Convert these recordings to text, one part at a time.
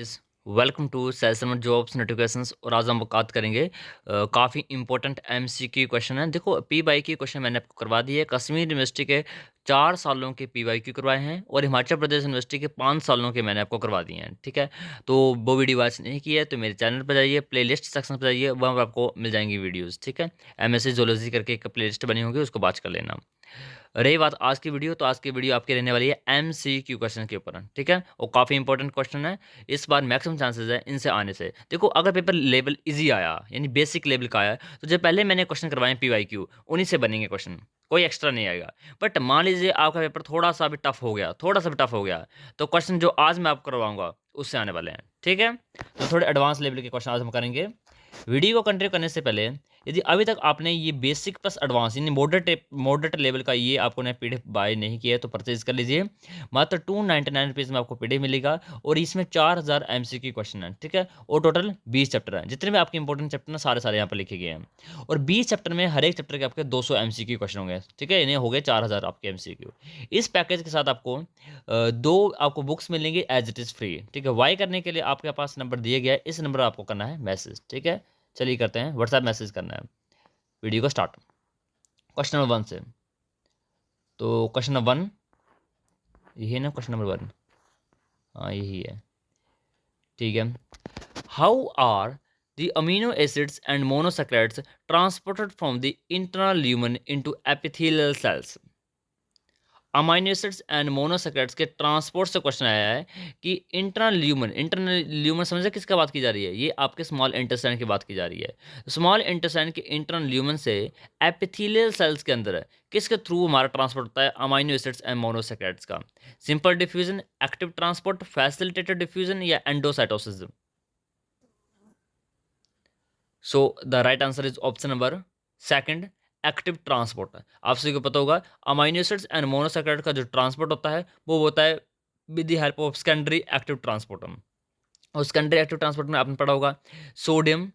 Is welcome to सैसमर jobs notifications. और आज हम बात करेंगे काफ़ी इंपॉर्टेंट एमसीक्यू क्वेश्चन है। देखो पीवाईक्यू क्वेश्चन मैंने आपको करवा दिए। कश्मीर यूनिवर्सिटी के 4 सालों के पीवाईक्यू करवाए हैं और हिमाचल प्रदेश यूनिवर्सिटी के 5 सालों के मैंने आपको करवा दिए हैं। ठीक है, तो वो वीडियो वॉच नहीं की है तो मेरे चैनल पर जाइए, प्लेलिस्ट सेक्शन पर जाइए, वहाँ पर आपको मिल जाएंगी वीडियोज़। ठीक है, एमएससी जोलॉजी करके एक प्लेलिस्ट बनी होगी, उसको वॉच कर लेना। रही बात आज की वीडियो, तो आज की वीडियो आपकी रहने वाली है एमसीक्यू क्वेश्चन के ऊपर। ठीक है, और काफ़ी इंपॉर्टेंट क्वेश्चन है। इस बार मैक्सिमम चांसेस है इनसे आने से। देखो अगर पेपर लेवल इजी आया यानी बेसिक लेवल का आया तो जो पहले मैंने क्वेश्चन करवाए पीवाईक्यू उन्हीं से बनेंगे क्वेश्चन, कोई एक्स्ट्रा नहीं आएगा। बट मान लीजिए आपका पेपर थोड़ा सा भी टफ हो गया, थोड़ा सा भी टफ हो गया, तो क्वेश्चन जो आज मैं आपको करवाऊंगा उससे आने वाले हैं। ठीक है, तो थोड़े एडवांस लेवल के क्वेश्चन आज हम करेंगे। वीडियो को कंटिन्यू करने से पहले यदि अभी तक आपने ये बेसिक प्लस एडवांस यानी मॉडरेट लेवल का ये आपको ने पीडीएफ बाय नहीं किया है तो परचेज कर लीजिए। मात्र 299 रुपीज़ में आपको पीडीएफ मिलेगा और इसमें 4000 एमसीक्यू क्वेश्चन है। ठीक है, और टोटल 20 चैप्टर हैं। जितने भी आपके इंपॉर्टेंट चैप्टर ना सारे सारे यहाँ पर लिखे गए हैं और 20 चैप्टर में हर एक चैप्टर के आपके 200 एमसीक्यू क्वेश्चन होंगे। ठीक है, इन्हें हो गए 4000 आपके एमसीक्यू। इस पैकेज के साथ आपको दो आपको बुक्स मिलेंगी एज इट इज़ फ्री। ठीक है, वाई करने के लिए आपके पास नंबर दिया गया है, इस नंबर आपको करना है मैसेज। ठीक है, चलिए करते हैं, व्हाट्सएप मैसेज करना है। वीडियो को स्टार्ट क्वेश्चन नंबर 1 से। तो क्वेश्चन नंबर 1 यही है ना, क्वेश्चन नंबर 1, हाँ यही है। ठीक है, how are the amino acids and monosaccharides transported from the internal lumen into epithelial cells. Amino acids and monosaccharides के ट्रांसपोर्ट से क्वेश्चन आया है कि इंटरनल ल्यूमन समझे किसका बात की जा रही है, ये आपके स्मॉल इंटेस्टाइन की बात की जा रही है। स्मॉल इंटेस्टाइन के इंटरनल ल्यूमन से एपिथेलियल सेल्स के अंदर किसके थ्रू हमारा ट्रांसपोर्ट होता है अमाइनो एसिड्स एंड मोनोसैकेराइड्स का। Simple diffusion, active transport, facilitated diffusion या endocytosis. So the right answer is option number second, active transport. आप सभी को पता होगा अमाइनो एसिड्स एंड मोनोसैकेराइड का जो ट्रांसपोर्ट होता है वो होता है with the help of secondary active transport. और सेकेंडरी एक्टिव ट्रांसपोर्ट में आपने पढ़ा होगा सोडियम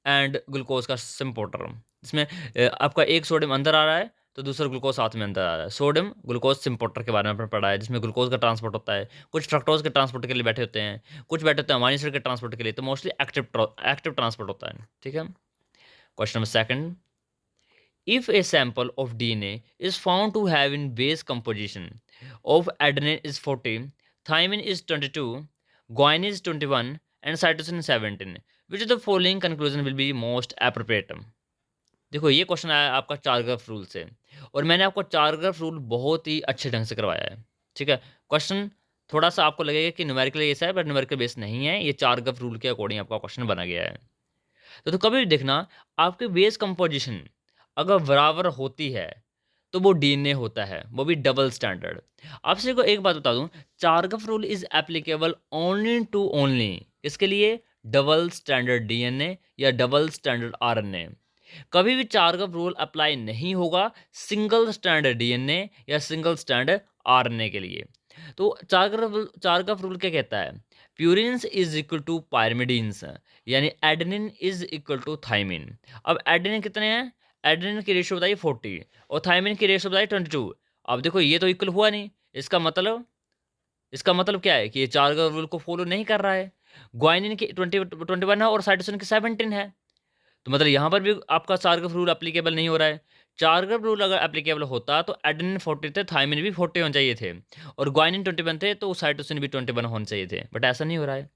एंड ग्लूकोज का सिम्पोर्टर। इसमें आपका एक सोडियम अंदर आ रहा है तो दूसरा ग्लूकोज साथ में अंदर आ रहा है। सोडियम ग्लूकोज सिम्पोर्टर के बारे में आपने पढ़ा है, जिसमें ग्लूकोज का ट्रांसपोर्ट होता है। कुछ फ्रक्टोज के ट्रांसपोर्ट के लिए बैठे होते हैं, कुछ बैठे होते हैं अमाइनो एसिड के ट्रांसपोर्ट के लिए। तो मोस्टली एक्टिव ट्रांसपोर्ट होता है। ठीक है, question number second, if a sample of DNA is found to have in base composition of adenine is 40, thymine is 22, guanine is 21 and cytosine is 17, which of the following conclusion will be most appropriate? देखो ये question आया आपका चारग्राफ rule से और मैंने आपको चारग्राफ rule बहुत ही अच्छे ढंग से करवाया है। ठीक है, क्वेश्चन थोड़ा सा आपको लगेगा कि न्यूमेरिकल ऐसा है, बट न्यूमेरिकल बेस नहीं है, ये चारग्राफ रूल के अकॉर्डिंग आपका क्वेश्चन बना गया है। तो कभी भी देखना, आपके बेस कंपोजिशन अगर बराबर होती है तो वो डीएनए होता है, वो भी डबल स्टैंडर्ड। आपसे को एक बात बता दूं, Chargaff rule is applicable only to only इसके लिए डबल स्टैंडर्ड डीएनए या डबल स्टैंडर्ड आरएनए। कभी भी चारगफ रूल अप्लाई नहीं होगा सिंगल स्टैंडर्ड डीएनए या सिंगल स्टैंडर्ड आरएनए के लिए। तो चारगफ रूल क्या कहता है, purines is equal to pyrimidines, यानी adenine is equal to thymine. अब एडेनिन कितने हैं, एडेनिन की रेशियो बताइए 40 और थाइमिन की रेशियो बताइए 22। अब देखो ये तो इक्वल हुआ नहीं, इसका मतलब क्या है कि ये चारगफ रूल को फॉलो नहीं कर रहा है। ग्वाइनिन की 21 है और साइटोसिन की 17 है, तो मतलब यहाँ पर भी आपका चारगफ रूल एप्लीकेबल नहीं हो रहा है। चारगफ रूल अगर एप्लीकेबल होता तो एडेनिन 40 थे, थाइमिन भी 40 होने चाहिए थे, और ग्वाइनिन 21 थे तो साइटोसिन भी 21 होने चाहिए थे, बट ऐसा नहीं हो रहा है।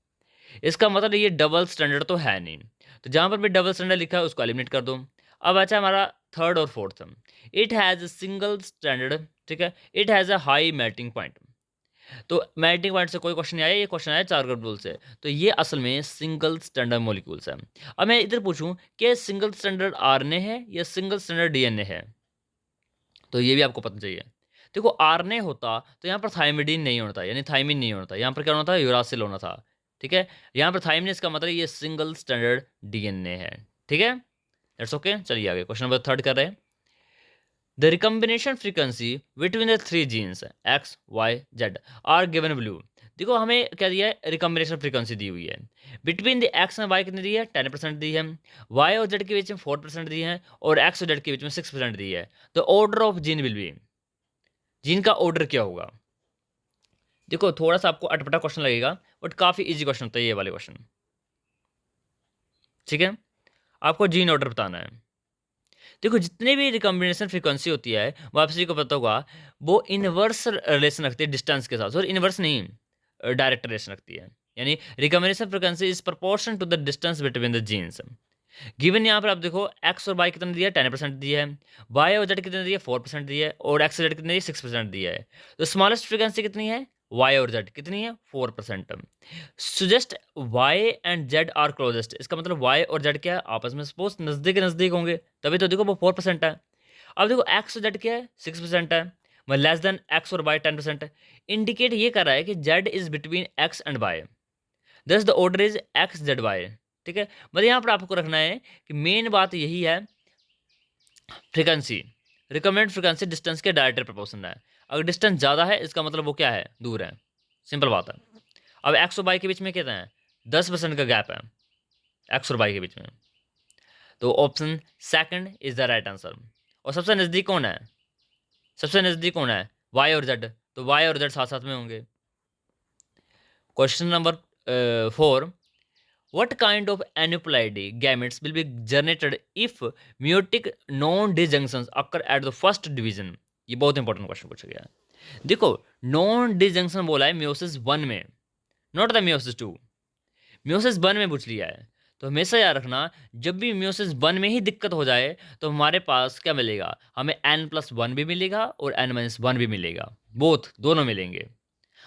इसका मतलब ये डबल स्टैंडर्ड तो है नहीं। तो जहाँ पर भी डबल स्टैंडर्ड लिखा है उसको एलिमिनेट कर दो। अब अच्छा हमारा थर्ड और fourth, it has single standard. ठीक है, it has a high melting point. तो मेल्टिंग पॉइंट से कोई क्वेश्चन नहीं आया, ये क्वेश्चन आया चारगफ रूल से। तो ये असल में सिंगल स्टैंडर्ड मॉलिक्यूल्स है। अब मैं इधर पूछूं कि सिंगल स्टैंडर्ड आरएनए है या सिंगल स्टैंडर्ड डीएनए है, तो ये भी आपको पता चाहिए। देखो आरएनए होता तो यहाँ पर थाइमिडीन नहीं होता, यानी थाइमिन नहीं होता, यहाँ पर क्या होना था, यूरासिल होना था। ठीक है, यहाँ पर थाइमिन, इसका मतलब ये सिंगल स्टैंडर्ड डीएनए है। ठीक है, दैट्स ओके। चलिए आगे क्वेश्चन नंबर थर्ड कर रहे हैं। The recombination frequency between the three genes X, Y, Z are given below। देखो हमें क्या दिया है, रिकम्बिनेशन फ्रीक्वेंसी दी हुई है। Between the X and Y कितनी दी है, 10% दी है। वाई और जेड के बीच में 4% दी है और एक्स और जेड के बीच में 6% दी है। तो order of gene will be, gene का ऑर्डर क्या होगा। देखो थोड़ा सा आपको अटपटा क्वेश्चन लगेगा, बट काफ़ी इजी क्वेश्चन होता है ये वाले क्वेश्चन। ठीक है, आपको जीन ऑर्डर बताना है। देखो जितने भी रिकॉम्बिनेशन फ्रीक्वेंसी होती है वो आप सभी को पता होगा, वो इनवर्स रिलेशन रखती है डिस्टेंस के साथ, और इनवर्स नहीं डायरेक्ट रिलेशन रखती है। यानी recombination frequency is proportion to the distance between the genes. Given यहाँ पर आप देखो एक्स और वाई कितना दिया है, 10% दिया है, वाई और जेड कितना दिया है, 4% दिया है, और एक्स जेड कितना दिया है, 6% दिया है। तो स्मॉलेस्ट फ्रीक्वेंसी कितनी है, वाई और जेड कितनी है, 4%। Suggest Y and Z are closest, इसका मतलब वाई और जेड क्या है, आपस में सपोज नजदीक नजदीक होंगे, तभी तो देखो वो 4% है। अब देखो एक्स और जेड क्या है, 6% है, मतलब लेस देन एक्स और वाई 10% है। इंडिकेट ये कर रहा है कि Z is between X and Y, thus the order is X Z Y. ठीक है, मतलब यहाँ पर आपको रखना है कि मेन बात यही है, फ्रीक्वेंसी, रिकमेंड फ्रीक्वेंसी डिस्टेंस के डायरेक्ट प्रोपोर्शनल है। अगर डिस्टेंस ज़्यादा है इसका मतलब वो क्या है, दूर है, सिंपल बात है। अब एक्स और वाई के बीच में कितना है, 10% का गैप है एक्स और वाई के बीच में, तो option second is the right answer. और सबसे नज़दीक कौन है, सबसे नज़दीक कौन है, वाई और जेड, तो वाई और जेड साथ साथ में होंगे। Question number 4, what kind of aneuploidy gametes will be generated if meiotic non-disjunctions occur at the first division? ये बहुत इंपॉर्टेंट क्वेश्चन पूछा गया है। देखो नॉन डिजंक्शन बोला है मियोसिस 1 में, नॉट द मियोसिस 2। मियोसिस 1 में पूछ लिया है, तो हमेशा याद रखना जब भी मियोसिस 1 में ही दिक्कत हो जाए तो हमारे पास क्या मिलेगा, हमें n+1 भी मिलेगा और n-1 भी मिलेगा, बोथ दोनों मिलेंगे।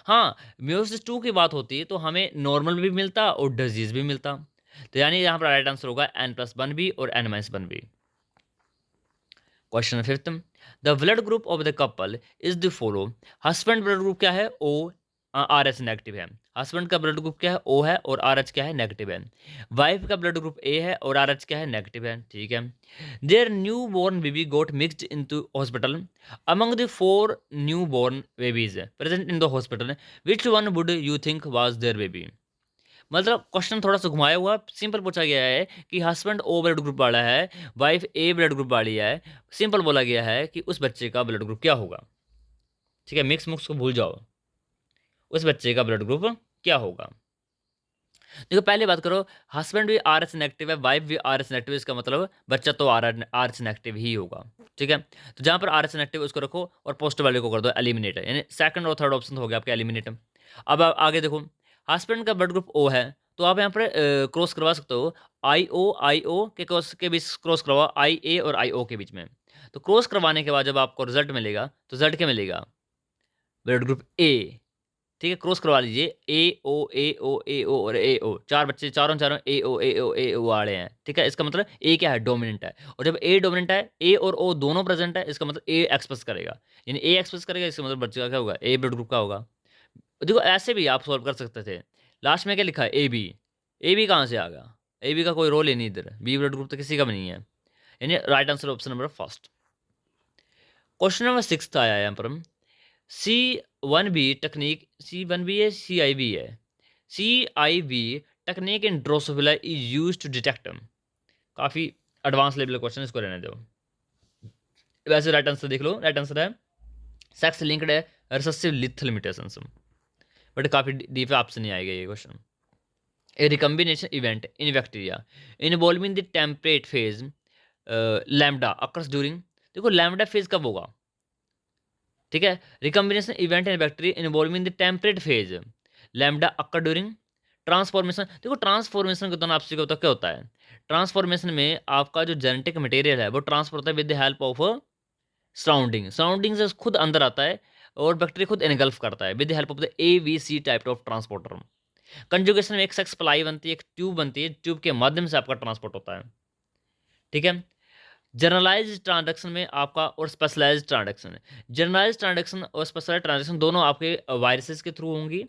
हाँ, मियोसिस 2 की बात होती है तो हमें नॉर्मल भी मिलता और डिजीज भी मिलता। तो यानी यहाँ पर राइट आंसर होगा n+1 भी और n-1 भी। Question 5, the blood group of the couple is the follow. Husband blood group क्या है, ओ, आर एच नेगेटिव है। हस्बैंड का ब्लड ग्रुप क्या है, ओ है, और आर एच क्या है, नेगेटिव है। वाइफ का ब्लड ग्रुप ए है और आर एच क्या है, नेगेटिव है। ठीक है, their newborn baby got mixed into hospital, among the 4 newborn babies present in the hospital, which one would you think was their baby. मतलब question थोड़ा सा घुमाया हुआ, सिंपल पूछा गया है कि हस्बैंड ओ ब्लड ग्रुप वाला है, वाइफ ए ब्लड ग्रुप वाली है। सिंपल बोला गया है कि उस बच्चे का ब्लड ग्रुप क्या होगा। ठीक है, मिक्स मुक्स को भूल जाओ, उस बच्चे का ब्लड ग्रुप क्या होगा। देखो पहले बात करो, हस्बैंड भी आर एच नेगेटिव है, वाइफ भी आर एच नेगेटिव, इसका मतलब बच्चा तो आर एच नेगेटिव ही होगा। ठीक है, तो जहाँ पर आर एच नेगेटिव उसको रखो और पोस्ट वाले को कर दो एलिमिनेट, यानी सेकंड और थर्ड ऑप्शन हो गया आपका एलिमिनेट। अब आप आगे देखो, हस्बैंड का ब्लड ग्रुप ओ है, तो आप यहाँ पर क्रॉस करवा सकते हो, आई ओ के क्रॉस के बीच क्रॉस करवा, आई ए और आई ओ के बीच में। तो क्रॉस करवाने के बाद जब आपको रिजल्ट मिलेगा तो रिजल्ट क्या मिलेगा, ब्लड ग्रुप ए। ठीक है, क्रॉस करवा लीजिए, ए ओ ए ओ ए ओ और ए ओ, चार बच्चे चारों चारों ए ओ ए ओ ए ओ वाले हैं। ठीक है, इसका मतलब ए क्या है, डोमिनेंट है, और जब ए डोमिनेंट है, ए और ओ दोनों प्रेजेंट है, इसका मतलब ए एक्सप्रेस करेगा, यानी ए एक्सप्रेस करेगा, इसका मतलब बच्चे का क्या होगा, ए ब्लड ग्रुप का होगा। देखो ऐसे भी आप सॉल्व कर सकते थे, लास्ट में क्या लिखा है, ए बी, ए बी कहाँ से आ गया, ए बी का कोई रोल ही नहीं इधर, बी ब्लड ग्रुप तो किसी का भी नहीं है, यानी right answer option number first. Question number 6 आया है यहाँ पर, C1B टेक्निक, C1B है, CIB है, CIB technique in Drosophila is use to detect, काफ़ी एडवांस लेवल क्वेश्चन, इसको रहने दो। वैसे राइट आंसर देख लो, राइट आंसर है सेक्स लिंक्ड है रिसेसिव लिथल म्यूटेशंस, बट काफ़ी डीप है, आपसे नहीं आएगा ये question. A recombination event in bacteria involving the temperate phage lambda occurs during, देखो लैम्डा फेज कब होगा। ठीक है, recombination event in bacteria involving the temperate phage lambda occur during transformation. देखो ट्रांसफॉर्मेशन के दौरान आपसे क्या होता है, ट्रांसफॉर्मेशन में आपका जो जेनेटिक मटेरियल है वो ट्रांसफर होता है with the help of surrounding, surrounding से खुद अंदर आता है और बैक्टीरिया खुद एनगल्फ करता है with the help of the AVC type of transporter. Conjugation में एक सेक्स प्लाई बनती है, एक ट्यूब बनती है, ट्यूब के माध्यम से आपका ट्रांसपोर्ट होता है। ठीक है, जनरलाइज ट्रांजैक्शन में आपका और स्पेशलाइज्ड ट्रांजैक्शन, जनरलाइज ट्रांजैक्शन और स्पेशलाइज्ड ट्रांजैक्शन दोनों आपके वायरसेस के थ्रू होंगी,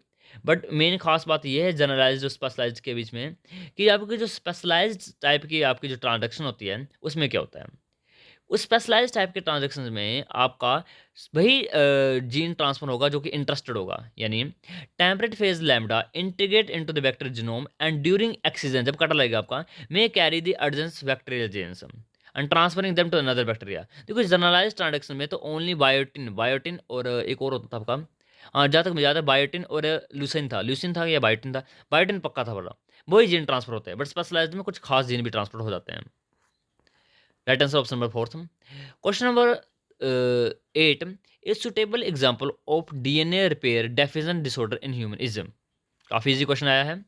बट मेन खास बात यह है जनरलाइज्ड और स्पेशलाइज्ड के बीच में कि आपकी जो स्पेशलाइज्ड टाइप की आपकी जो ट्रांजैक्शन होती है उसमें क्या होता है, उस स्पेशलाइज्ड टाइप के ट्रांजैक्शन में आपका वही जीन ट्रांसफर होगा जो कि इंटरेस्टेड होगा, यानी temperate phage lambda integrate into the bacterial genome and during excision, जब कटा लगेगा आपका, may carry the adjacent bacterial genes and transferring them to another bacteria. देखो जनरलाइज ट्रांजैक्शन में तो ओनली बायोटिन, बायोटिन और एक और होता था आपका हाँ, जहाँ तक मुझे याद है बायोटिन और ल्यूसिन था या बायोटिन था, बायोटिन पक्का था बड़ा, वही जीन ट्रांसफर होते हैं, बट स्पेशलाइज्ड में कुछ खास जीन भी ट्रांसफर हो जाते हैं। Right answer option number fourth. Question number 8, a suitable example of DNA repair deficient disorder in human is, काफ़ी इजी क्वेश्चन आया है।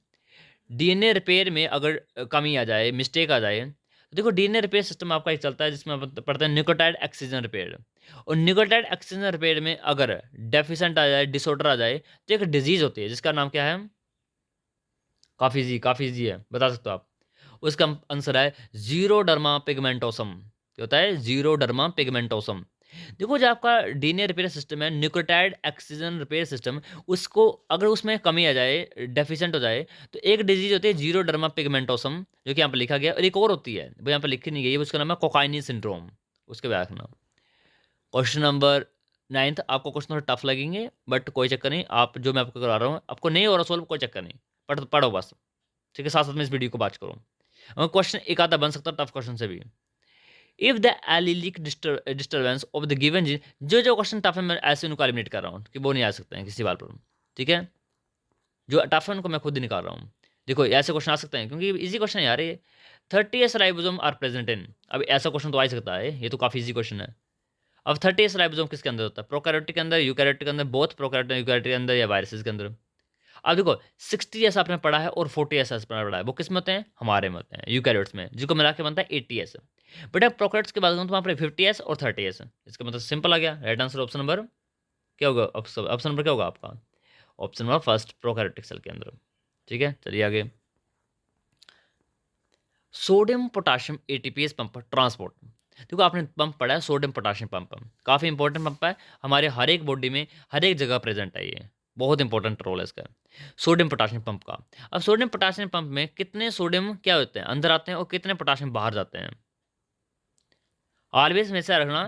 डीएनए रिपेयर में अगर कमी आ जाए, मिस्टेक आ जाए, तो देखो डीएनए रिपेयर सिस्टम आपका एक चलता है जिसमें आप पढ़ते हैं न्यूक्लियोटाइड एक्सचेंज रिपेयर, और न्यूक्लियोटाइड एक्सचेंज रिपेयर में अगर डेफिशिएंट आ जाए, डिसऑर्डर आ जाए, तो एक डिजीज होती है जिसका नाम क्या है, काफ़ी इजी है, बता सकते हो आप। उसका आंसर है जीरोडर्मा पिगमेंटोसम। क्या होता है? जीरोडर्मा पिगमेंटोसम। देखो जो आपका डीएनए रिपेयर सिस्टम है, न्यूक्लियोटाइड एक्सचेंज रिपेयर सिस्टम, उसको अगर उसमें कमी आ जाए, डेफिशिएंट हो जाए, तो एक डिजीज होती है जीरोडर्मा पिगमेंटोसम, जो कि यहाँ पर लिखा गया, और एक और होती है वो यहाँ पर लिखी नहीं गई है, उसका नाम है कोकाइनी सिंड्रोम। उसके बाद रखना। क्वेश्चन नंबर 9, आपको क्वेश्चन थोड़ा टफ लगेंगे, बट कोई चक्कर नहीं, आप जो मैं आपको करवा रहा हूँ, आपको नहीं हो रहा सोल्व, कोई चक्कर नहीं, पढ़ो बस, ठीक है, साथ साथ में इस वीडियो को बात करो। और क्वेश्चन एक आधा बन सकता है टफ क्वेश्चन से भी। If the allylic disturbance of the given gene, जो क्वेश्चन टफ है मैं ऐसे उनको एलिमिनेट कर रहा हूँ कि वो नहीं आ सकते हैं किसी बात पर, ठीक है, जो टफ है उनको मैं खुद ही निकाल रहा हूँ। देखो ऐसे क्वेश्चन आ सकते हैं क्योंकि इजी क्वेश्चन है यार ये। 30 राइबोसोम आर प्रेजेंट इन, अब ऐसा क्वेश्चन तो आ ही सकता है, ये तो काफी इजी क्वेश्चन है। अब 30 राइबोसोम किसके अंदर होता है? प्रोकैरियोटिक के अंदर, यूकैरियोटिक के अंदर, बोथ प्रोकैरियोटिक यूकैरियोटिक के अंदर, या वायरसेस के अंदर? अब देखो 60 ऐसा आपने पढ़ा है और 40 ऐसा आपने पढ़ा है, वो किस में होते हैं? हमारे में होते हैं, यूकैरियोट्स में, जिसको मिला के बनता है 80 एस। बट अब प्रोकैरियोट्स की बात करूँ तो वहाँ पर 50 एस और 30 एस, इसका मतलब सिंपल आ गया। राइट आंसर ऑप्शन नंबर क्या होगा? ऑप्शन नंबर क्या होगा आपका? Option number first, prokaryotic cell के अंदर। ठीक है, चलिए आगे। Sodium potassium ATPase pump transport, देखो आपने पंप पढ़ा है, सोडियम पोटाशियम पंप, काफ़ी इंपॉर्टेंट पंप है, हमारे हर एक बॉडी में हर एक जगह प्रेजेंट है, ये बहुत इंपॉर्टेंट रोल है इसका, सोडियम पोटाशियम पंप का। अब सोडियम पोटाशियम पंप में कितने सोडियम क्या होते हैं, अंदर आते हैं, और कितने पोटाशियम बाहर जाते हैं? ऑलवेज हमेशा रखना,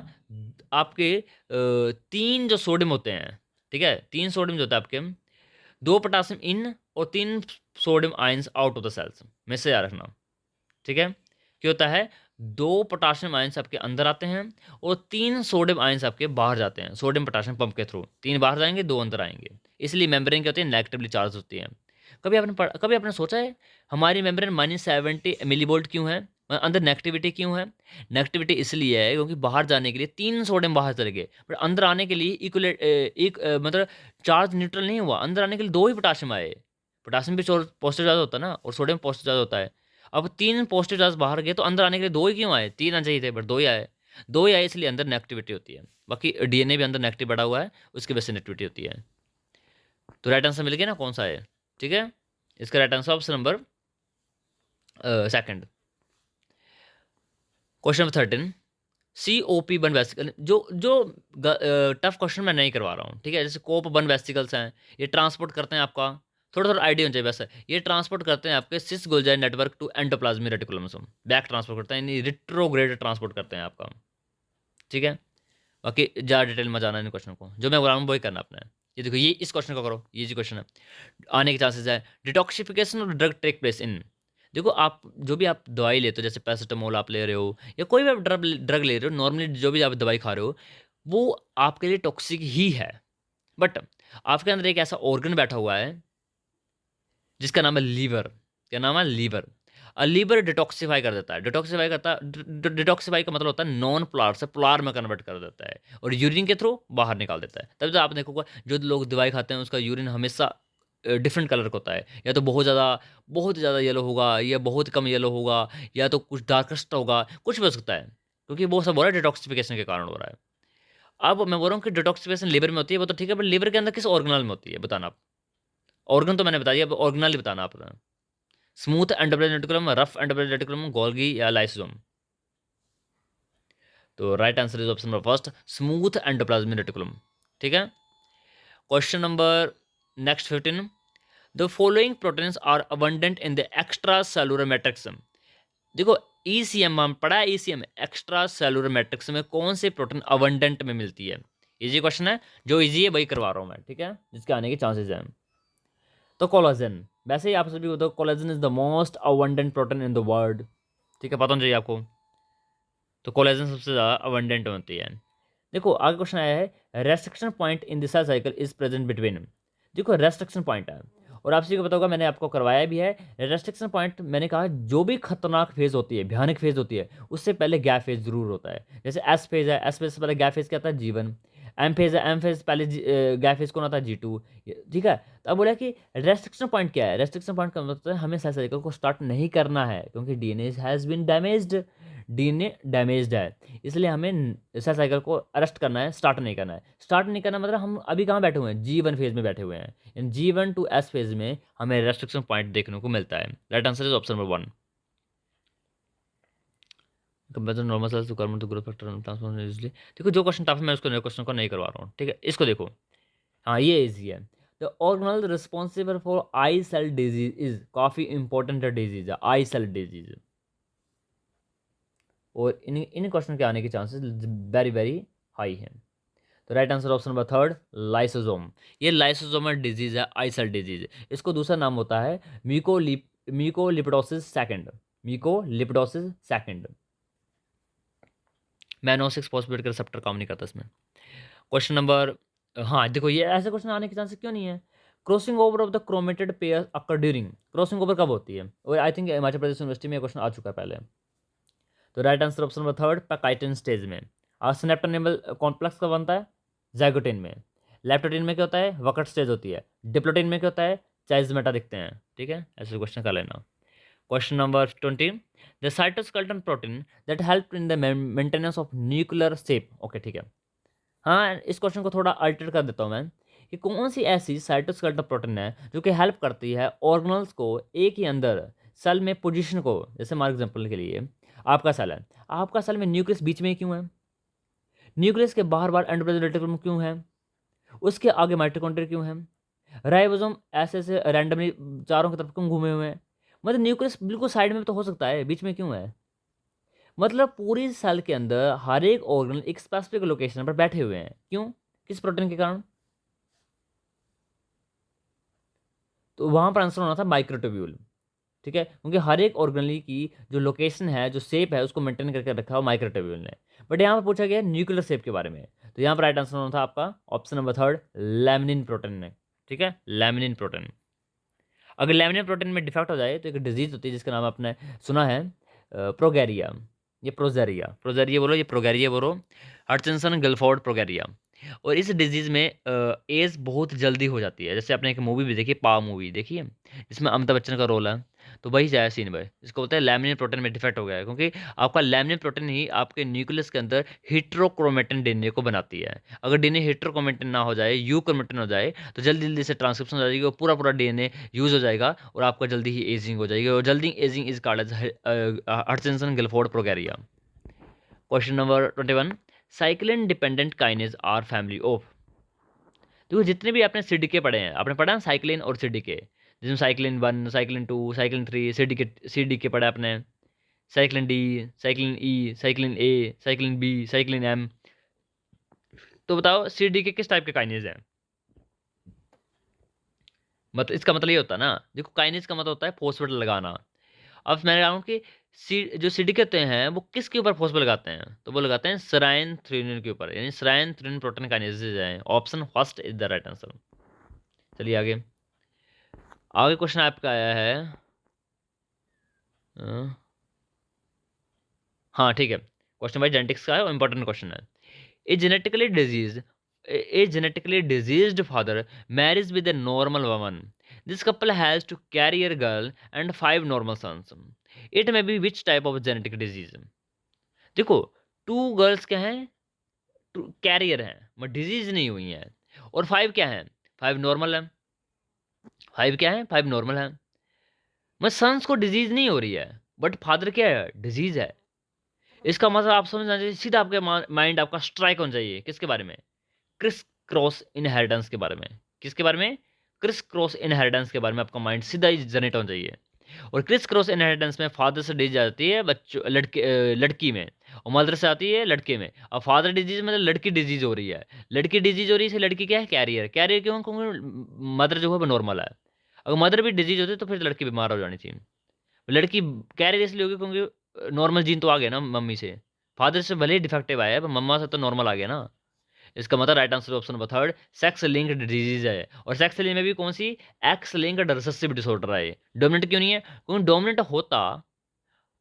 आपके 3 जो सोडियम होते हैं, ठीक है, 3 सोडियम जो होता है आपके, 2 पोटाशियम इन और 3 sodium ions out of the cells, में से याद रखना, ठीक है। क्या होता है? 2 पोटाशियम आयंस आपके अंदर आते हैं और 3 सोडियम आयंस आपके बाहर जाते हैं, सोडियम पोटाशियम पंप के थ्रू, 3 बाहर जाएंगे, 2 अंदर आएंगे, इसलिए मेम्ब्रेन क्या होती है? नेगेटिवली चार्ज होती है। कभी आपने सोचा है हमारी मेम्ब्रेन -70 मिलीवोल्ट क्यों है? अंदर नेगेटिविटी क्यों है? नेगेटिविटी इसलिए है क्योंकि बाहर जाने के लिए 3 सोडियम बाहर चले गए, बट अंदर आने के लिए मतलब चार्ज न्यूट्रल नहीं हुआ, अंदर आने के लिए 2 ही पोटाशियम आए। पोटाशियम भी पॉजिटिव चार्ज होता है ना, और सोडियम पॉजिटिव चार्ज होता है। अब 3 पॉजिटिव चार्ज बाहर गए, तो अंदर आने के लिए 2 ही क्यों आए? 3 आने चाहिए थे, बट 2 ही आए। 2 ही आए, इसलिए अंदर नेगेटिविटी होती है। बाकी डीएनए भी अंदर नेगेटिव बढ़ा हुआ है, उसकी वजह से नेगेटिविटी होती है। तो राइट आंसर मिल गया ना कौन सा है? ठीक है, इसका right answer option number second. Question number 13, COP1 vesicle, जो टफ क्वेश्चन मैं नहीं करवा रहा हूँ, ठीक है, जैसे COP1 वेसिकल्स हैं, ये ट्रांसपोर्ट करते हैं आपका, थोड़ा थोड़ा आइडिया होना चाहिए वैसे, ये ट्रांसपोर्ट करते हैं आपके cis Golgi network to endoplasmic reticulum, back transport करते हैं, यानी रिट्रोग्रेड ट्रांसपोर्ट करते हैं आपका, ठीक है। बाकी ज़्यादा डिटेल में जाना इन क्वेश्चन को, जो मैं बोला हूँ वही करना अपना है। ये देखो, ये इस क्वेश्चन को करो, ये जी क्वेश्चन है, आने के चांसेस है। Detoxification of drug take place in, देखो आप जो भी आप दवाई लेते हो, जैसे पैरासिटामोल आप ले रहे हो, या कोई भी आप ड्रग ले रहे हो, नॉर्मली जो भी आप दवाई खा रहे हो, वो आपके लिए टॉक्सिक ही है, बट आपके अंदर एक ऐसा ऑर्गन बैठा हुआ है जिसका नाम है लीवर। क्या नाम है? लीवर। लीवर डिटॉक्सिफाई कर देता है, डिटॉक्सिफाई का मतलब होता है नॉन पोलर से पोलर में कन्वर्ट कर देता है, और यूरिन के थ्रू बाहर निकाल देता है। तब तो आप देखोगे जो लोग दवाई खाते हैं उसका यूरिन हमेशा डिफरेंट कलर का होता है, या तो बहुत ज़्यादा येलो होगा, या बहुत कम येलो होगा, या तो कुछ डार्कस्ट होगा, कुछ भी हो सकता है, क्योंकि वो सब हो रहा है डिटॉक्सिफिकेशन के कारण हो रहा है। अब मैं बोल रहा हूँ कि डिटॉक्सिफिकेशन लिवर में होती है, वो तो ठीक है, बट लिवर के अंदर किस ऑर्गेनल में होती है बताना आप? ऑर्गन तो मैंने बता दिया, अब ऑर्गेनल ही बताना आप। Smooth endoplasmic reticulum, rough endoplasmic reticulum, Golgi या लाइसोसोम? तो right answer is option number first, smooth endoplasmic reticulum, ठीक है। Question number next 15, the following proteins are abundant in the extracellular matrix, देखो ECM हम पढ़ा है, ECM extra cellular matrix में कौन से प्रोटीन अबंडेंट में मिलती है? इजी क्वेश्चन है, जो इजी है वही करवा रहा हूँ मैं, ठीक है, जिसके आने के चांसेस हैं। तो कोलाजन, वैसे ही आप सभी को तो collagen is the most abundant protein in the world, ठीक है, पता होना चाहिए आपको। तो कोलाजन सबसे ज़्यादा अबंडेंट होती है। देखो आगे क्वेश्चन आया है, restriction point in this cycle is present between. देखो रेस्ट्रिक्शन पॉइंट है, और आप सभी को पता होगा, मैंने आपको करवाया भी है। रेस्ट्रिक्शन पॉइंट मैंने कहा जो भी खतरनाक फेज होती है, भयानक फेज होती है, उससे पहले गैप फेज जरूर होता है। जैसे एस फेज है, एस फेज से पहले गैप फेज क्या था, G1। एम फेज है, एम फेज पहले गैप फेज कौन आता है, G2। ठीक है, तो अब बोला कि रेस्ट्रिक्शन पॉइंट क्या है। रेस्ट्रिक्शन पॉइंट का मतलब है हमें सेल साइकिल को स्टार्ट नहीं करना है, क्योंकि DNA has been damaged, DNA damaged है, इसलिए हमें सेल साइकिल को अरेस्ट करना है, स्टार्ट नहीं करना है। स्टार्ट नहीं करना मतलब हम अभी कहाँ बैठे हुए हैं, G1 फेज में बैठे हुए हैं। इन G1 टू S फेज में हमें रेस्ट्रिक्शन पॉइंट देखने को मिलता है। Right answer is option number 1। Compare normal cells to convert to growth factor transformation easily. देखो जो क्वेश्चन था मैं उसको क्वेश्चन को नहीं करवा रहा हूँ, ठीक है, इसको देखो। हाँ ये इजी है। The organelle responsible for I cell disease is, काफी इंपॉर्टेंट डिजीज है आई सेल डिजीज, और इन इन क्वेश्चन के आने के चांसेस वेरी वेरी हाई हैं। तो right answer option number 3, lysosome. ये लाइसोसोमल डिजीज है, आई सेल डिजीज। इसको दूसरा नाम होता है म्यूकोलिपिडोसिस सेकंड, म्यूकोलिपिडोसिस सेकंड। मैनोसिक्स फॉस्फेट का रिसेप्टर काम नहीं करता इसमें। क्वेश्चन नंबर, हाँ देखो ये ऐसे क्वेश्चन आने के चांसेस क्यों नहीं है। Crossing over of the chromatid pair occur during, crossing over कब होती है, और I think Himachal Pradesh university में क्वेश्चन आ चुका है पहले। तो right answer option number 3, pachytene stage में। और सिनेप्टोनिमल कॉम्प्लेक्स कब बनता है, जाइगोटिन में। लेप्टोटिन में क्या होता है, वकट स्टेज होती है। डिप्लोटिन में क्या होता है, चाइजमेटा दिखते हैं। ठीक है, ऐसे क्वेश्चन कर लेना। Question number 20, the cytoskeleton protein that help in the maintenance of nuclear shape. Okay ठीक है, हाँ इस क्वेश्चन को थोड़ा अल्टर कर देता हूँ मैं, कि कौन सी ऐसी साइटोस्केलेटन प्रोटीन है जो कि हेल्प करती है ऑर्गेनल्स को एक ही अंदर सेल में पोजीशन को। जैसे फॉर एग्जांपल के लिए आपका सेल है, आपका सेल में न्यूक्लियस बीच में ही क्यों है, न्यूक्लियस के बाहर बाहर एंडोप्लाज्मिक रेटिकुलम क्यों है, उसके आगे माइटोकॉन्ड्रिया क्यों है, राइबोसोम ऐसे ऐसे रैंडमली चारों की तरफ क्यों घूमे हुए हैं, मतलब न्यूक्लियस बिल्कुल साइड में तो हो सकता है, बीच में क्यों है। मतलब पूरी सेल के अंदर हर एक ऑर्गन एक स्पेसिफिक लोकेशन पर बैठे हुए हैं, क्यों, किस प्रोटीन के कारण। तो वहां पर आंसर होना था माइक्रोट्यूब्यूल। ठीक है, क्योंकि हर एक ऑर्गेनली की जो लोकेशन है, जो शेप है, उसको मेंटेन करके रखा हुआ माइक्रोट्यूब्यूल ने। बट यहाँ पर पूछा गया न्यूक्लियर शेप के बारे में, तो यहाँ पर राइट आंसर होना था आपका ऑप्शन नंबर 3, लैमिनिन प्रोटीन ने। ठीक है, लैमिनिन प्रोटीन। अगर लैमिनिन प्रोटीन में डिफेक्ट हो जाए तो एक डिजीज होती है जिसका नाम आपने सुना है, प्रोगैरिया, ये प्रोजेरिया, प्रोजेरिया बोलो, ये प्रोगैरिया बोलो, हटचिंसन गिलफोर्ड प्रोगैरिया। और इस डिजीज़ में एज बहुत जल्दी हो जाती है। जैसे आपने एक मूवी भी देखी, पा मूवी देखी है, जिसमें अमिताभ बच्चन का रोल है, तो वही जाया सीन भाई, इसको बोलते हैं लैमिनिन प्रोटीन में डिफेक्ट हो गया है, क्योंकि आपका लैमिनिन प्रोटीन ही आपके न्यूक्लियस के अंदर हेट्रोक्रोमेटिन डीएनए को बनाती है। अगर डीएनए हेट्रोक्रोमेटिन ना हो जाए, यू क्रोमेटिन हो जाए, तो जल्दी जल्दी से ट्रांसक्रिप्शन हो जाएगी और पूरा पूरा डीएनए यूज हो जाएगा, और आपका जल्दी ही एजिंग हो जाएगी, और जल्दी ageing is called as Hutchinson Gilford progeria. Question number 21, cyclin dependent kinase are family of. देखो जितने भी आपने सीडीके पढ़े हैं, आपने पढ़ा है साइक्लिन और सीडीके, जिसमें साइक्लिन 1, साइक्लिन 2, साइक्लिन 3, सीडीके पढ़ा आपने, cyclin D, cyclin E, cyclin A, cyclin B, cyclin M. तो बताओ सीडीके किस टाइप के काइनेज हैं। मतलब इसका मतलब ये होता है ना, देखो काइनेज का मतलब होता है फॉस्फेट लगाना। अब मैं कह रहा हूँ कि जो सिलिकेट हैं वो किसके ऊपर फोर्स पे लगाते हैं, तो वो लगाते हैं सेराइन थ्रेनिन के ऊपर, यानी सेराइन थ्रेनिन प्रोटीन काइनेजेस हैं। Option first is the right answer. चलिए आगे, आगे क्वेश्चन आपका आया है, अ, हाँ ठीक है, क्वेश्चन भाई जेनेटिक्स का है और इंपॉर्टेंट क्वेश्चन है। A genetically disease, a genetically diseased father marries with a normal woman. This couple has to carry a girl and 5 normal sons. It may be which type of genetic disease? देखो, 2 girls क्या हैं, career हैं, मगर disease नहीं हुई हैं, और 5 क्या हैं, 5 नॉर्मल हैं। 5 क्या है, 5 नॉर्मल हैं, मगर सन्स को डिजीज नहीं हो रही है, बट फादर क्या है, डिजीज है। इसका मतलब आप समझना चाहिए, सीधा आपके माइंड आपका स्ट्राइक होना चाहिए किसके बारे में, क्रिस क्रॉस इनहेरिटेंस के बारे में। किसके बारे में, क्रिस क्रॉस इनहेरिटेंस के बारे में आपका माइंड सीधा ही जनरेट होना चाहिए। और क्रिस क्रॉस इनहेरिटेंस में फादर से डिजीज आती है बच्चों, लड़की में, और मदर से आती है लड़के में। अब फादर डिजीज मतलब लड़की डिजीज हो रही है, लड़की डिजीज हो रही है, इसे लड़की क्या है, कैरियर। कैरियर क्यों, क्योंकि मदर जो है वो नॉर्मल है। अगर मदर भी डिजीज होती तो फिर लड़की बीमार हो जानी चाहिए। लड़की कैरियर इसलिए होगी क्योंकि नॉर्मल जीन तो आ गया ना मम्मी से, फादर से भले ही डिफेक्टिव आया है पर मम्मा से तो नॉर्मल आ गया ना। इसका मतलब right answer option number third sex linked disease है। और सेक्स लिंक में भी कौन सी, एक्स लिंक्ड रिसेसिव डिसऑर्डर है। डोमिनेंट क्यों नहीं है, क्योंकि डोमिनेंट होता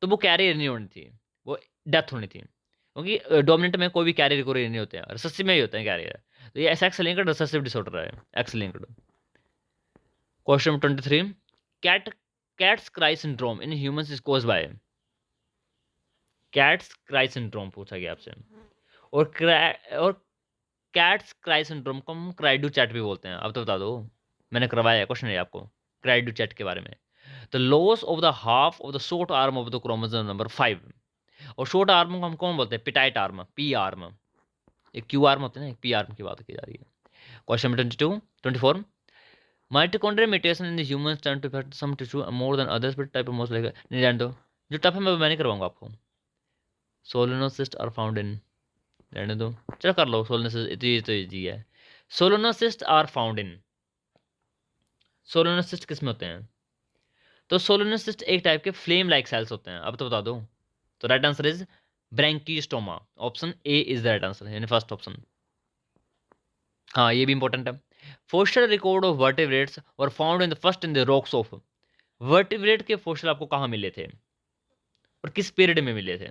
तो वो कैरियर नहीं होनी थी, वो डेथ होनी थी, क्योंकि डोमिनेंट में कोई भी कैरियर को नहीं होते हैं, रिसेसिव में ही होते हैं कैरियर। तो ये एक्स लिंक्ड रिसेसिव डिसऑर्डर है, X linked. Question number 23, cat cats cry syndrome in humans is caused by, cats cry syndrome पूछा गया आपसे। और कैट्स क्राई सिंड्रोम को हम क्राइडू चैट भी बोलते हैं। अब तो बता दो, मैंने करवाया है क्वेश्चन है आपको क्राइडू चैट के बारे में। The loss of the half of the short arm of the chromosome number 5। और शॉर्ट आर्म को हम कौन बोलते हैं, पिटाइट आर्म, पी आर्म। एक क्यू आर्म होते हैं ना, एक पी आर्म की बात की जा रही है। Question number 24, mitochondrial mutation in the humans turn to affect some tissue more than others, but type of most like, नहीं जान दो, जो टफ है मैं नहीं करवाऊंगा आपको। सोलोनोसिस्ट आर फाउंड इन, रहने दो, चलो कर लो। सोलोनोसिस्ट तो इजी है। सोलोनोसिस्ट आर फाउंड इन, सोलोनोसिस्ट किस में होते हैं, तो सोलोनोसिस्ट एक टाइप के फ्लेम लाइक सेल्स होते हैं। अब तो बता दो। तो right answer is Branchiostoma, option A is the right answer, यानी फर्स्ट ऑप्शन। हाँ ये भी इंपॉर्टेंट है। Fossil record of vertebrates were found in the first in the rocks of, vertebrate के फोस्टर आपको कहाँ मिले थे और किस पीरियड में मिले थे।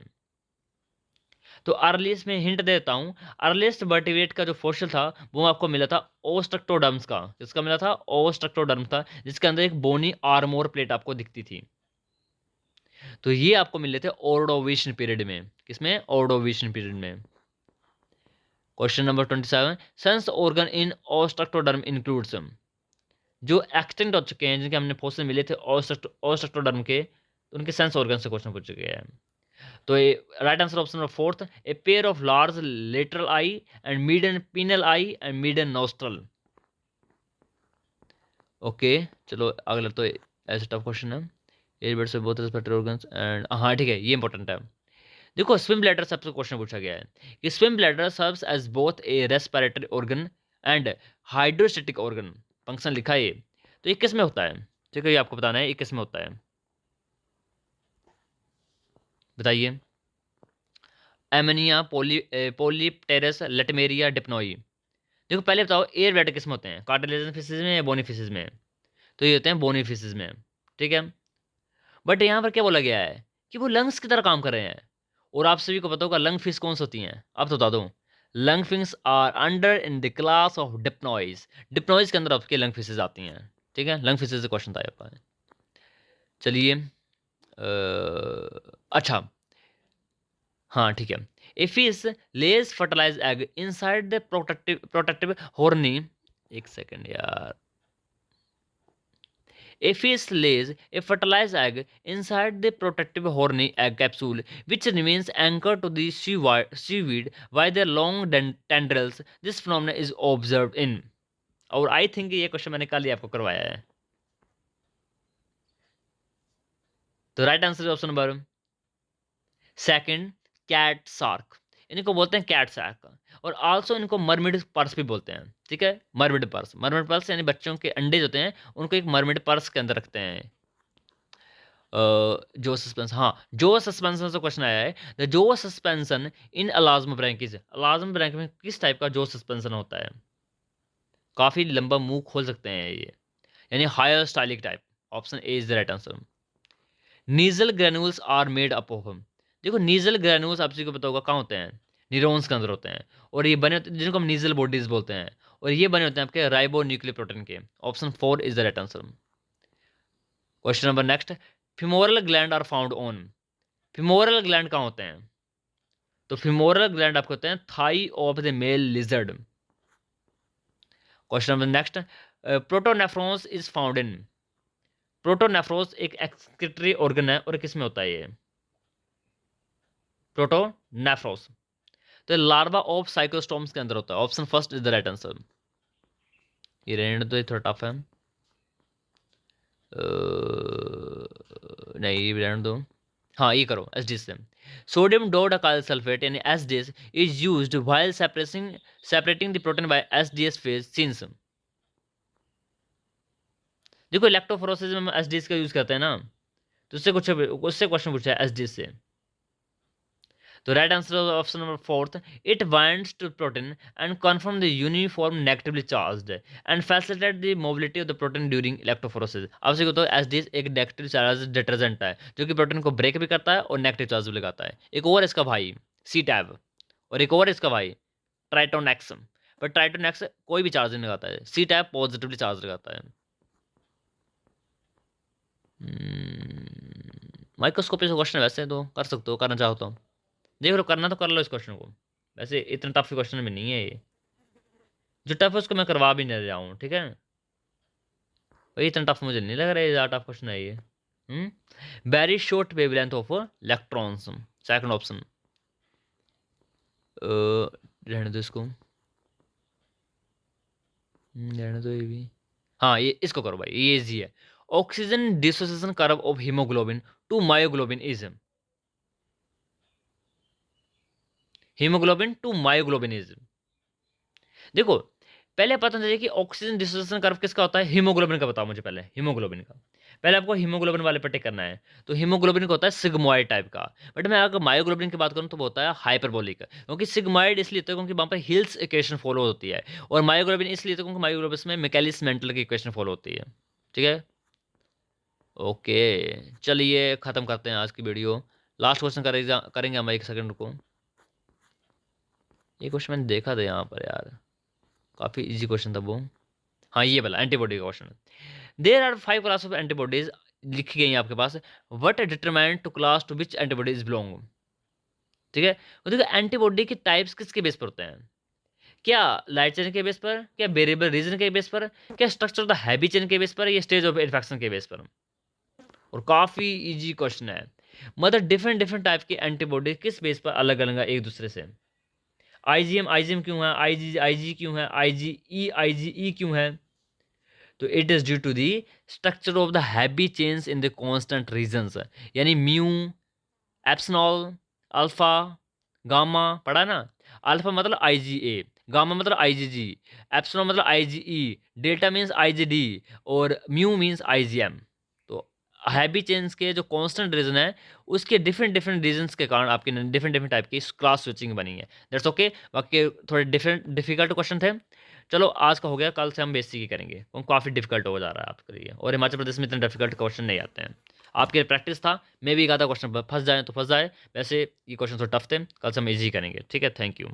तो अर्लीस्ट में हिंट देता हूँ, अर्लीस्ट वर्टिब्रेट का जो फोसिल था वो आपको मिला था ओस्ट्रक्टोडर्म्स का। किसका मिला था, ओस्ट्रक्टोडर्म था, जिसके अंदर एक बोनी आर्मोर प्लेट आपको दिखती थी। तो ये आपको मिले थे ऑर्डोविशन पीरियड में, किसमें, ऑर्डोविशन पीरियड में। Question number 27, sense organ in ostracoderm includes, जो एक्सटेंट हो चुके हैं जिनके हमने फोसिल मिले थे ओस्ट्रक्टोडर्म के, तो उनके सेंस ऑर्गन से क्वेश्चन पूछ चुके हैं। तो right answer option number fourth, a pair of large lateral I and median penal I and median nostril. Okay चलो अगला, तो ऐसे टफ क्वेश्चन है। एयरबर्ड से बोथ रेस्पिरेटरी ऑर्गन्स एंड, हाँ ठीक है ये इंपॉर्टेंट है। देखो स्विम ब्लैडर सबसे क्वेश्चन पूछा गया है कि swim bladder serves as both a respiratory organ and hydrostatic organ, function लिखा है ये। तो ये किस में होता है, ठीक है ये आपको बताना है, ये किस में होता है बताइए। एमनिया, पोलीप्टेरस, लेटमेरिया, डिप्नोई। देखो पहले बताओ एयर ब्लैडर किस में होते हैं, कार्टिलेजन फिशेज में या बोनी फिशेज में। तो ये होते हैं बोनी फिशेज में, ठीक है। बट यहाँ पर क्या बोला गया है कि वो लंग्स की तरह काम कर रहे हैं। और आप सभी को पता होगा लंग फिश कौन सी होती हैं, अब तो बता दूं, lung fish are under in the class of dipnoi, dipnoi के अंदर आपके लंग फिशेज आती हैं, ठीक है। लंग फिशेज से क्वेश्चन था आपका। चलिए अच्छा, हाँ ठीक है। A fish lays fertilize egg inside the protective horny, एक सेकंड यार। A fish lays a fertilized egg inside the protective horny egg capsule, which remains anchored to the seaweed by their long tendrils. This phenomenon is observed in, और I think ये question मैंने कल ही आपको करवाया है। तो right answer option number second, cat shark. इनको बोलते हैं कैट शार्क, और आल्सो इनको मरमिड पर्स भी बोलते हैं, ठीक है। मरमिड पर्स, मरमिड पर्स यानी बच्चों के अंडे जो होते हैं उनको एक मरमिड पर्स के अंदर रखते हैं। जो सस्पेंस, हाँ जो सस्पेंशन से क्वेश्चन आया है, द जो सस्पेंशन इन अलाज्म ब्रैंकिस, अलाज्म ब्रैंक में किस टाइप का जो सस्पेंशन होता है, काफी लंबा मुंह खोल सकते हैं ये, यानी higher stylic type. Option A is the right answer. Nissl granules are made up of, देखो नीजल ग्रेन्यूल्स आप सभी को पता होगा कहाँ होते हैं, न्यूरॉन्स के अंदर होते हैं, और ये बने होते हैं जिनको हम नीजल बॉडीज बोलते हैं, और ये बने होते हैं आपके राइबो न्यूक्लियर प्रोटीन के। Option 4 is the right answer. Question number next, femoral gland are found on, femoral gland कहाँ होते हैं, तो फिमोरल ग्लैंड आपको होते हैं thigh of the male lizard. Question number next, protonephrons is found in, protonephrons एक excretory organ है और किस में होता है ये, प्रोटोनेफ्रॉस, तो लार्वा ऑफ साइक्लोस्टोम्स के अंदर होता है। Option first is the right answer. ये रहने तो ये थोड़ा टफ है, नहीं ये रहने दो, हाँ ये करो एस डी से। सोडियम डोडाकाइल सल्फेट यानी S D S is used while separating the protein by S D S phase since, देखो इलेक्ट्रोफोरेसिस में हम एस डी एस का यूज करते हैं ना, तो उससे क्वेश्चन पूछा है एस डी एस से। तो right answer option number fourth, it binds to protein and confirm the uniform negatively charged and facilitate the mobility of the protein during electrophoresis. अब से तो एसडीएस एक नेगेटिव चार्ज डिटर्जेंट है जो कि protein को ब्रेक भी करता है और नेगेटिव चार्ज भी लगाता है। एक और इसका भाई सी टैब, और एक और इसका भाई ट्राइटोनेक्स, पर ट्राइटोनेक्स कोई भी चार्ज नहीं लगाता है, सी टैब पॉजिटिवली चार्ज लगाता है। माइक्रोस्कोपी से क्वेश्चन वैसे तो कर सकते हो, करना चाहो तो देख लो, करना तो कर लो इस क्वेश्चन को, वैसे इतना टफ क्वेश्चन भी नहीं है ये, जो टफ है उसको मैं करवा भी नहीं रहा हूँ, ठीक है भाई, इतना टफ मुझे नहीं लग रहा है, ज़्यादा टफ क्वेश्चन है ये। Very short wavelength of electrons, second option, रहने दो इसको, रहने दो ये भी, हाँ ये इसको करो भाई, ये इजी है। Oxygen dissociation curve of haemoglobin to myoglobin is, haemoglobin to myoglobin is, देखो पहले पता चलिए कि ऑक्सीजन डिसोसिएशन कर्व किसका होता है, हीमोग्लोबिन का बताओ मुझे पहले, हीमोग्लोबिन का, पहले आपको हीमोग्लोबिन वाले पे टिक करना है। तो हीमोग्लोबिन का होता है सिग्मोइड टाइप का, बट मैं अगर मायोग्लोबिन की बात करूं तो वो होता है हाइपरबोलिक, क्योंकि सिग्मोइड इसलिए होता है क्योंकि वहाँ पर हिल्स इक्वेशन फॉलो होती है, और मायोग्लोबिन इसलिए होता है क्योंकि मायोग्लोबिन में मिकेलिस मेंटल की इक्वेशन फॉलो होती है, ठीक है। ओके, चलिए खत्म करते हैं आज की वीडियो, लास्ट क्वेश्चन करेंगे हम, एक सेकंड को, ये क्वेश्चन मैंने देखा था यहाँ पर यार, काफ़ी इजी क्वेश्चन था वो, हाँ ये वाला एंटीबॉडी का question. There are 5 class of antibodies लिखी गई है आपके पास, what determine to class to which antibodies belong, ठीक है। तो देखो एंटीबॉडी के टाइप्स किसके बेस पर होते हैं, क्या लाइट चेन के बेस पर, क्या वेरिएबल रीजन के बेस पर, क्या structure of the heavy chain के बेस पर, या स्टेज ऑफ इन्फेक्शन के बेस पर, और काफी इजी क्वेश्चन है। मतलब डिफरेंट डिफरेंट टाइप की एंटीबॉडी किस बेस पर अलग अलग है एक दूसरे से, आईजीएम आईजीएम क्यों है, आईजी आईजी क्यों है, आईजीई क्यों है, तो it is due to the structure of the heavy chains in the constant regions, यानी म्यू, एप्सनॉल, अल्फा, गामा, पढ़ा ना, अल्फा मतलब आईजीए, गामा मतलब आईजीजी, एप्सनॉल मतलब आईजीई, डेल्टा मीन्स आईजीडी, और म्यू मीन्स आईजीएम। तो हैवी चेन्स के जो कांस्टेंट रीजन है उसके डिफरेंट डिफरेंट रीजन्स के कारण आपके डिफरेंट डिफरेंट टाइप की क्लास स्विचिंग बनी है, दैट्स ओके। बाकी थोड़े डिफरेंट डिफिकल्ट क्वेश्चन थे, चलो आज का हो गया, कल से हम बेसिक ही करेंगे क्योंकि काफ़ी डिफिकल्ट हो जा रहा है आपके लिए, और हिमाचल प्रदेश में इतने डिफिकल्ट क्वेश्चन नहीं आते हैं। आपके प्रैक्टिस था, मे भी एक आधा क्वेश्चन फंस जाए तो फंस जाए, वैसे ये क्वेश्चन थोड़ा टफ थे, कल से हम इजी करेंगे, ठीक है, थैंक यू।